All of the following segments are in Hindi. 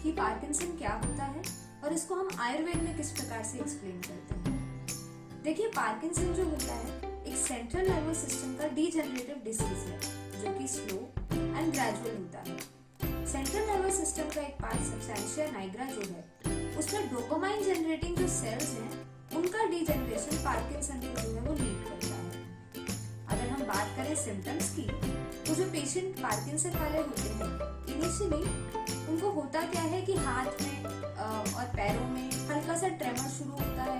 कि पार्किंसन क्या होता है और इसको हम आयुर्वेद में किस प्रकार से एक्सप्लेन करते हैं। देखिए, पार्किंसन जो होता है एक सेंट्रल नर्वस सिस्टम का डीजेनरेटिव डिसीज है जो कि स्लो एंड ग्रेजुअल होता है। सेंट्रल नर्वस सिस्टम का एक पार्ट सबस्टेंशिया नाइग्रा जो है उसमें डोपामाइन जनरेटिंग जो सेल्स हैं उनका डीजेनरेशन पार्किंसन को जो है वो लीड करता है। अगर हम बात करें सिम्टम्स की, तो जो पेशेंट पार्किंसन वाले होते हैं इनिशियली उनको होता क्या है कि हाथ में और पैरों में हल्का सा ट्रेमर शुरू होता है,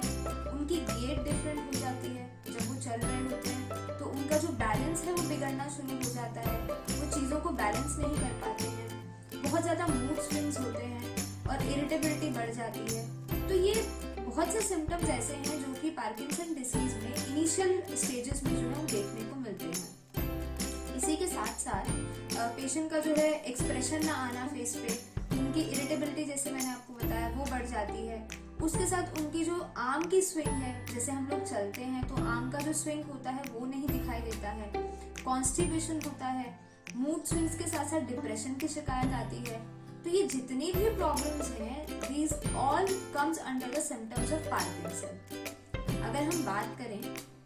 उनकी गेट डिफरेंट हो जाती है, जब वो चल रहे होते हैं तो उनका जो बैलेंस है वो बिगड़ना शुरू हो जाता है, वो चीज़ों को बैलेंस नहीं कर पाते हैं, बहुत ज़्यादा मूड स्विंग्स होते हैं और इरिटेबिलिटी बढ़ जाती है। तो ये बहुत से सिम्टम्स ऐसे हैं जो कि पार्किंसन डिसीज में इनिशियल स्टेजेस में जो है देखने को मिलते हैं। इसी के साथ साथ पेशेंट का जो है एक्सप्रेशन ना आना फेस पे, उनकी इरिटेबिलिटी जैसे मैंने आपको बताया वो बढ़ जाती है। उसके साथ उनकी जो आर्म की स्विंग है, जैसे हम लोग चलते हैं तो आर्म का जो स्विंग होता है वो नहीं दिखाई देता है, कॉन्स्टिपेशन होता है, मूड स्विंग्स के साथ साथ डिप्रेशन की शिकायत आती है। तो ये जितनी भी प्रॉब्लम्स हैं, these all comes under the symptoms of Parkinson। अगर हम बात करें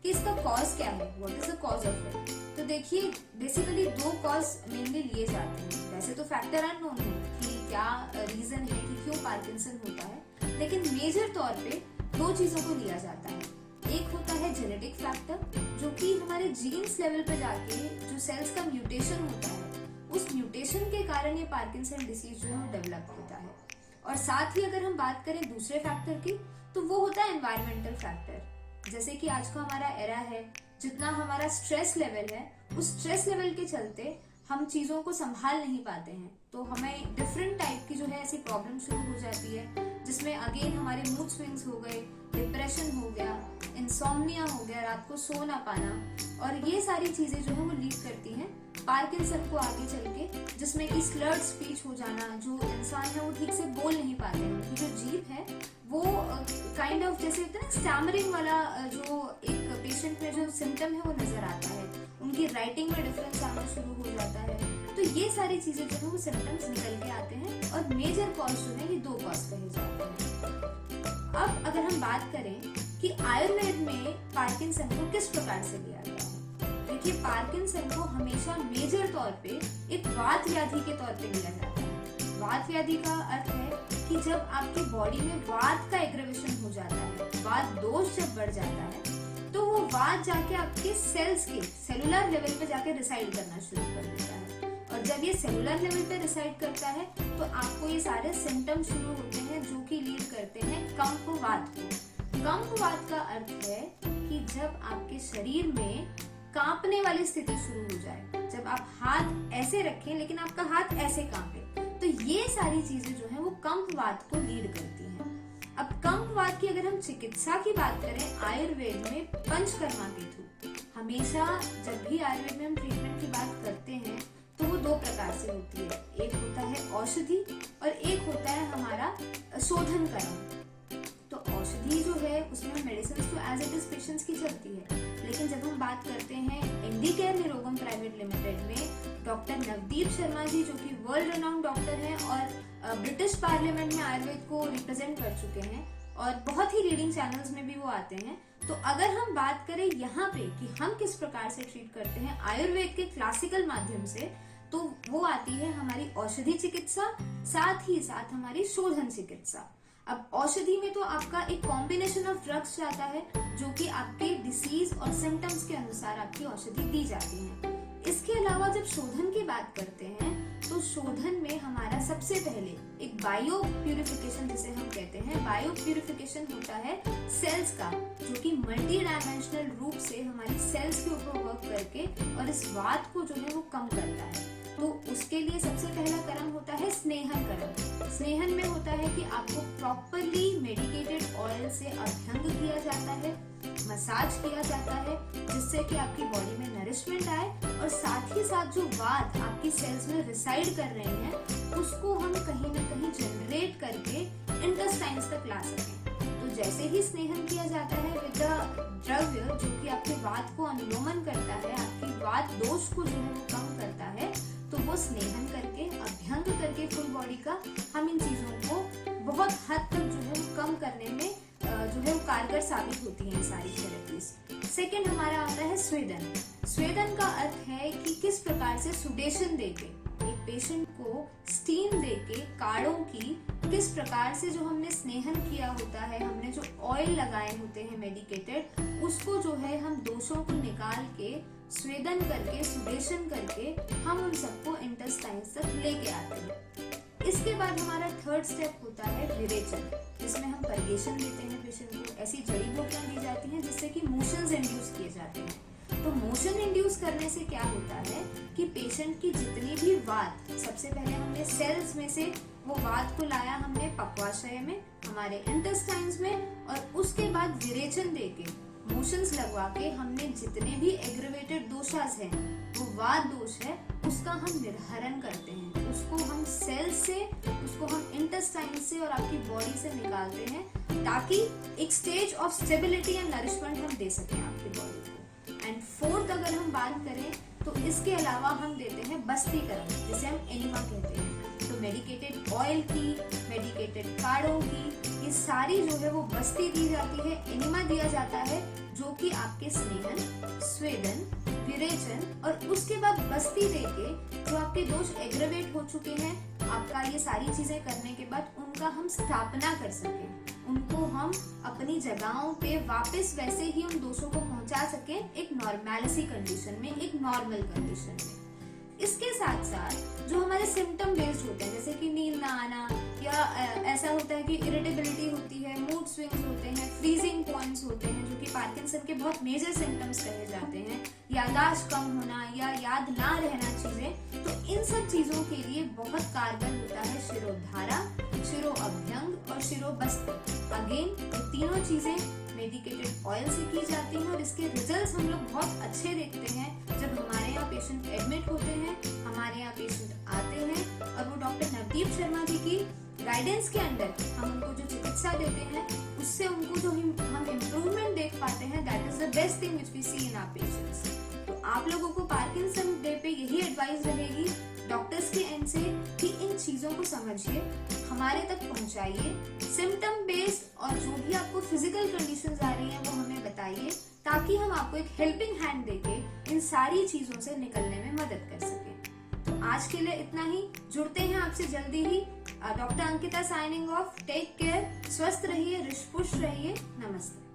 कि इसका कॉज क्या है, what is the cause of it, तो देखिए बेसिकली दो कॉज मेनली लिए जाते हैं। वैसे तो फैक्टर अननोन है कि क्या रीजन है कि क्यों पार्किंसन होता है, लेकिन मेजर तौर पे दो चीजों को लिया जाता है। एक होता है जेनेटिक फैक्टर, जो कि हमारे जीन्स लेवल पे जाके जो सेल्स का म्यूटेशन होता है उस म्यूटेशन के कारण ये पार्किंसन डिसीज जो है वो डेवलप होता है। और साथ ही अगर हम बात करें दूसरे फैक्टर की, तो वो होता है एनवायरमेंटल फैक्टर। जैसे कि आज का हमारा एरा है, जितना हमारा स्ट्रेस लेवल है, उस स्ट्रेस लेवल के चलते हम चीजों को संभाल नहीं पाते हैं, तो हमें डिफरेंट टाइप की जो है ऐसी प्रॉब्लम शुरू हो जाती है, जिसमें अगेन हमारे मूड स्विंग्स हो गए, डिप्रेशन हो गया, इंसोम्निया हो गया, रात को सो ना पाना, और ये सारी चीजें जो है वो लीड करती हैं पार्किंसन को आगे चल के, जिसमें कि स्लर्ड स्पीच हो जाना, जो इंसान है वो ठीक से बोल नहीं पाते हैं, उनकी जो जीभ है वो काइंड ऑफ जैसे होता है ना स्टैमरिंग वाला जो एक पेशेंट में जो सिम्टम है वो नजर आता है, उनकी राइटिंग में डिफरेंस आना शुरू हो जाता है। तो ये सारी चीजें जो है वो सिम्टम्स निकल के आते हैं और मेजर कॉज जो है ये दो कॉज कहे जाते हैं। अब अगर हम बात करें कि आयुर्वेद में पार्किंसन को किस प्रकार से लिया गया है, देखिए पार्किंसन को हमेशा मेजर तौर पे एक वात व्याधि के तौर पे लिया जाता है। वात व्याधि का अर्थ है कि जब आपकी बॉडी में वात का एग्रेवेशन हो जाता है, वात दोष जब बढ़ जाता है, तो वो वात जाके आपके सेल्स के सेलुलर लेवल पे जाके रिसाइड करना शुरू कर देता है। और जब ये सेलुलर लेवल पे रिसाइड करता है तो आपको ये सारे सिम्टम्स शुरू होते हैं जो कि लीड करते हैं कंपवात को। कंपवात का अर्थ है कि जब आपके शरीर में कांपने वाली स्थिति शुरू हो जाए, जब आप हाथ ऐसे रखें लेकिन आपका हाथ ऐसे कांपे, तो ये सारी चीजें जो है वो कंपवात को लीड करती हैं। अब कंपवात की अगर हम चिकित्सा की बात करें आयुर्वेद में पंचकर्मा के थ्रू, हमेशा जब भी आयुर्वेद में हम ट्रीटमेंट की बात करते हैं तो वो दो प्रकार से होती है, एक होता है औषधि और एक होता है हमारा शोधन कर्म। तो औषधि जो है उसमें मेडिसिन तो एज इट इज पेशेंट्स की चलती है, लेकिन जब हम बात करते हैं MD care Nirogam private limited में डॉक्टर नवदीप शर्मा जी, जो कि वर्ल्ड रेनाउंड डॉक्टर हैं और ब्रिटिश पार्लियामेंट में आयुर्वेद को रिप्रेजेंट कर चुके हैं और बहुत ही रीडिंग चैनल्स में भी वो आते हैं। तो अगर हम बात करें यहाँ पे कि हम किस प्रकार से ट्रीट करते हैं आयुर्वेद के क्लासिकल माध्यम से, तो वो आती है हमारी औषधि चिकित्सा, साथ ही साथ हमारी शोधन चिकित्सा। अब औषधि में तो आपका एक कॉम्बिनेशन ऑफ ड्रग्स जाता है जो कि आपके डिसीज और सिम्टम्स के अनुसार आपकी औषधि दी जाती है। इसके अलावा जब शोधन की बात करते हैं तो शोधन में हमारा सबसे पहले एक बायो प्यूरिफिकेशन जिसे हम कहते हैं, बायो प्यूरिफिकेशन होता है सेल्स का, जो कि मल्टी डायमेंशनल रूप से हमारी सेल्स के ऊपर वर्क करके और इस वात को जो है वो कम करता है। तो उसके लिए सबसे पहला कर्म होता है स्नेहन कर्म। स्नेहन में होता है कि आपको प्रॉपरली मेडिकेटेड ऑयल से अभ्यंग किया जाता है, मसाज किया जाता है, जिससे कि आपकी बॉडी में नरिशमेंट आए और साथ ही साथ जो वात आपकी सेल्स में रिसाइड कर रहे हैं उसको हम कहीं ना कहीं जनरेट करके इंटेस्टाइन्स तक ला सकें। तो जैसे ही स्नेहन किया जाता है विद द्रव्य जो कि आपके वात को अनुलोमन करता है, आपकी वात दोष को जो है वो कम करता है, तो वो स्नेहन करके अभ्यंग करके फुल बॉडी का हम इन चीजों बहुत हद तक जो है वो कम करने में जो है वो कारगर साबित होती हैं सारी थेरेपीज। सेकेंड हमारा आता है स्वेदन। स्वेदन का अर्थ है कि किस प्रकार से सुडेशन देके एक पेशेंट को स्टीम देके काढ़ों की किस प्रकार से जो हमने स्नेहन किया होता है, हमने जो ऑयल लगाए होते हैं मेडिकेटेड, उसको जो है हम दोषों को निकाल के स्वेदन करके सुडेशन करके हम उन सबको इंटेस्टाइन्स तक लेके आते हैं। इसके बाद हमारा थर्ड स्टेप होता है विरेचन, जिसमें हम परगेशन देते हैं पेशेंट को। ऐसी जड़ी बूटियां दी जाती हैं जिससे कि मोशंस इंड्यूस किए जाते हैं। तो मोशन इंड्यूस करने से क्या होता है कि पेशेंट की जितनी भी वात, सबसे पहले हमने सेल्स में से वो वात को लाया हमने पक्वाशय में, हमारे इंटेस्टाइन्स में, और उसके बाद विरेचन देके मोशंस लगवा के हमने जितने भी एग्रेवेटेड दोषास हैं, वो वात दोष है, उसका हम निर्हरण करते हैं। उसको हम सेल से, उसको हम इंटेस्टाइन से और आपकी बॉडी से निकालते हैं, ताकि एक stage of stability and nourishment हम दे सकें आपकी बॉडी को। एंड फोर्थ अगर हम बात करें तो इसके अलावा हम देते हैं बस्तीकरण, जिसे हम एनिमा कहते हैं। तो मेडिकेटेड ऑयल की, मेडिकेटेड काढ़ों की, ये सारी जो है वो बस्ती दी जाती है, एनिमा दिया जाता है, जो कि आपके स्नेहन, स्वेदन, विरेचन और उसके बाद बस्ती देके जो आपके दोष एग्रेवेट हो चुके हैं, आपका ये सारी चीजें करने के बाद उनका हम स्थापना कर सकें, उनको हम अपनी जगहों पे वापस वैसे ही उन दोषों को पहुंचा सकें एक नॉर्मैलिसी कंडीशन में, एक नॉर्मल कंडीशन में। इसके साथ साथ जो हमारे सिम्टम बेस्ड होते हैं, जैसे कि नींद ना आना, या ऐसा होता है कि इरिटेबिलिटी होती है, मूड स्विंग्स होते हैं, फ्रीजिंग पॉइंट्स होते हैं, जो कि पार्किंसन के बहुत मेजर सिम्टम्स कहे जाते हैं, याददाश्त कम होना या याद ना रहना चीजें, तो इन सब चीजों के लिए बहुत कारगर होता है शिरोधारा, शिरो अभ्यंग और शिरो बस्ती। अगेन ये तीनों चीजें मेडिकेटेड ऑयल से की जाती हैं और इसके रिजल्ट्स हम लोग बहुत अच्छे देखते हैं जब हमारे यहाँ पेशेंट एडमिट होते हैं, हमारे यहाँ पेशेंट आते हैं और वो डॉक्टर नवदीप शर्मा जी की गाइडेंस के अंडर हम उनको जो चिकित्सा देते हैं, उससे उनको जो हम इम्प्रूवमेंट देख पाते हैं, that is the best thing which we see in our patients. तो आप लोगों को पार्किंसन डे पे यही एडवाइस रहेगी डॉक्टर्स के एंड से कि इन चीजों को समझिए, हमारे तक पहुंचाइए, सिम्टम बेस्ड और जो भी आपको फिजिकल कंडीशंस आ रही हैं वो हमें बताइए, ताकि हम आपको एक हेल्पिंग हैंड देके इन सारी चीजों से निकलने में मदद कर सकें। तो आज के लिए इतना ही, जुड़ते हैं आपसे जल्दी ही। Doctor Ankita signing off, take care, स्वस्थ रहिए, रिशपुष्ट रहिए, नमस्ते।